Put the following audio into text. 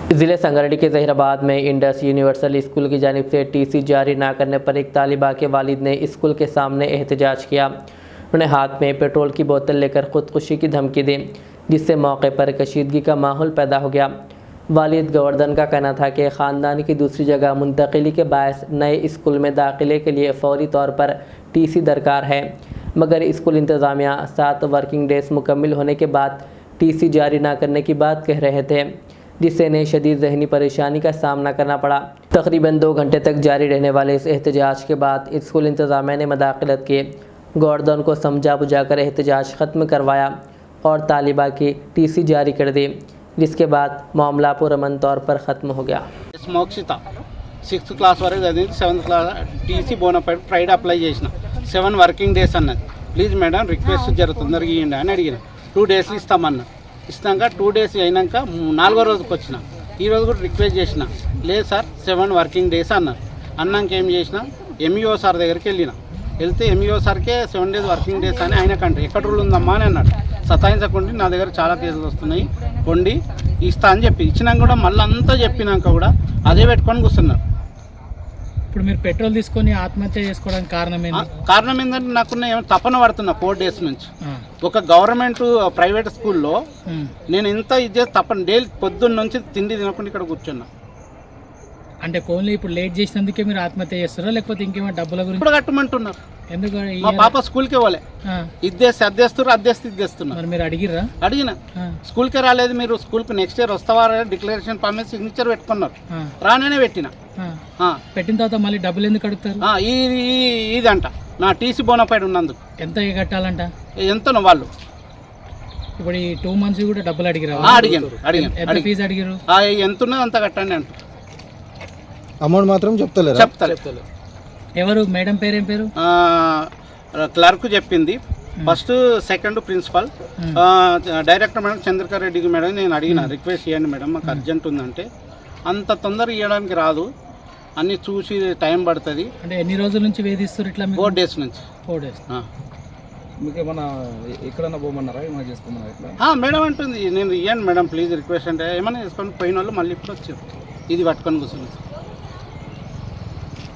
ज़िले संगारेड्डी के जहीराबाद में इंडस यूनिवर्सल स्कूल की जानिब से टीसी जारी ना करने पर एक तालिबा के वालिद ने स्कूल के सामने एहतजाज किया। उन्होंने हाथ में पेट्रोल की बोतल लेकर खुदकुशी की धमकी दी, जिससे मौके पर कशीदगी का माहौल पैदा हो गया। वालिद गोवर्धन का कहना था कि ख़ानदान की दूसरी जगह मुंतकिली के बायस नए स्कूल में दाखिले के लिए फ़ौरी तौर पर टीसी दरकार है, मगर स्कूल इंतज़ामिया 7 वर्किंग डेज़ मुकम्मिल होने के बाद टीसी जारी ना करने की बात कह रहे थे, जिससे इन्हें शदीद ज़हनी परेशानी का सामना करना पड़ा। तकरीबन 2 घंटे तक जारी रहने वाले इस एहतजाज के बाद स्कूल इंतज़ामिया ने मदाखलत की, गोवर्धन को समझा बुझाकर एहतजाज ख़त्म करवाया और तालिबा की टीसी जारी कर दी, जिसके बाद मामला पुरअमन तौर पर ख़त्म हो गया। మోక్షిత 6th క్లాస్ వరకు చదివింది, 7th class TC bonafide Friday apply చేసిన 7 వర్కింగ్ డేస్ అన్నది. ప్లీజ్ మేడం రిక్వెస్ట్ జరుగుతుందరికి ఇవ్వండి అని అడిగిన. 2 డేస్ ఇస్తామన్నా. ఇస్తాక 2 డేస్ అయినాక 4వ రోజుకి వచ్చిన. ఈరోజు కూడా రిక్వెస్ట్ చేసిన, లేదు సార్ 7 వర్కింగ్ డేస్ అన్నారు. అన్నాక ఏం చేసిన, ఎంఈఓ సార్ దగ్గరికి వెళ్తే ఎంఈఓ సార్కే 7 డేస్ వర్కింగ్ డేస్ అని ఆయన కంటే ఎక్కడ రూల్ ఉందమ్మా అని అన్నాడు. సతాయించకుండా నా దగ్గర చాలా కేసులు వస్తున్నాయి, కొండి ఇస్తా అని చెప్పి ఇచ్చినాక కూడా మళ్ళీ అంతా చెప్పినాక కూడా అదే పెట్టుకొని కూర్చున్నారు. ఇప్పుడు మీరు పెట్రోల్ తీసుకొని ఆత్మహత్య చేసుకోవడానికి కారణం ఏంటంటే నాకున్న ఏమో తపన పడుతున్నా 4 డేస్ నుంచి. ఒక గవర్నమెంట్ ప్రైవేట్ స్కూల్లో నేను ఇంత ఇది తపన డైలీ పొద్దున్న నుంచి తిండి తినకుండా ఇక్కడ కూర్చున్నా. అంటే ఓన్లీ ఇప్పుడు లేట్ చేసినందుకే మీరు ఆత్మహత్య చేస్తారా, లేకపోతే ఇంకేమైనా డబ్బుల గురించి ఇప్పుడు కట్టమంటున్నారు? ఎందుకు మా పాప స్కూల్కి పోలే, ఇద్దేస్తే ఇద్దేస్తున్నారు. మీరు అడిగిన స్కూల్కే రాలేదు, మీరు స్కూల్కి నెక్స్ట్ ఇయర్ వస్తావా డిక్లరేషన్ ఫామ్ మీద సిగ్నేచర్ పెట్టుకున్నారు. రానే పెట్టిన. పెట్టిన తర్వాత మళ్ళీ డబ్బులు ఎందుకు అడుగుతారు? ఇదంట నా టీసీ బోనఫైడ్ ఉన్నందుకు. ఎంత కట్టాలంట? ఎంతనో వాళ్ళు ఇప్పుడు ఈ 2 months కూడా డబ్బులు అడిగారు? అడిగాను. ఫీజు అడిగారు? ఎంత ఉన్నదో అంత కట్టండి అంట. అమౌంట్ మాత్రం చెప్తారు. ఎవరు మేడం పేరు? ఏం పేరు? క్లర్క్ చెప్పింది. First second principal, director madam Chandrakar రెడ్డికి మేడం నేను అడిగిన, రిక్వెస్ట్ చేయండి మేడం మాకు అర్జెంట్ ఉందంటే. అంత తొందరగా ఇవ్వడానికి రాదు, అన్నీ చూసి టైం పడుతుంది. అంటే ఎన్ని రోజుల నుంచి వేధిస్తారు ఇట్లా? 4 డేస్ నుంచి. 4 డేస్. మీకు ఏమన్నా ఎక్కడన్నా పోమన్నారా, ఏమైనా చేసుకోమన్నారా ఇట్లా? మేడం అంటుంది నేను ఇవ్వండి మేడం ప్లీజ్ రిక్వెస్ట్ అంటే ఏమైనా చేసుకొని పోయిన వాళ్ళు మళ్ళీ ఇప్పుడు వచ్చారు, ఇది పట్టుకొని కూర్చున్నారు.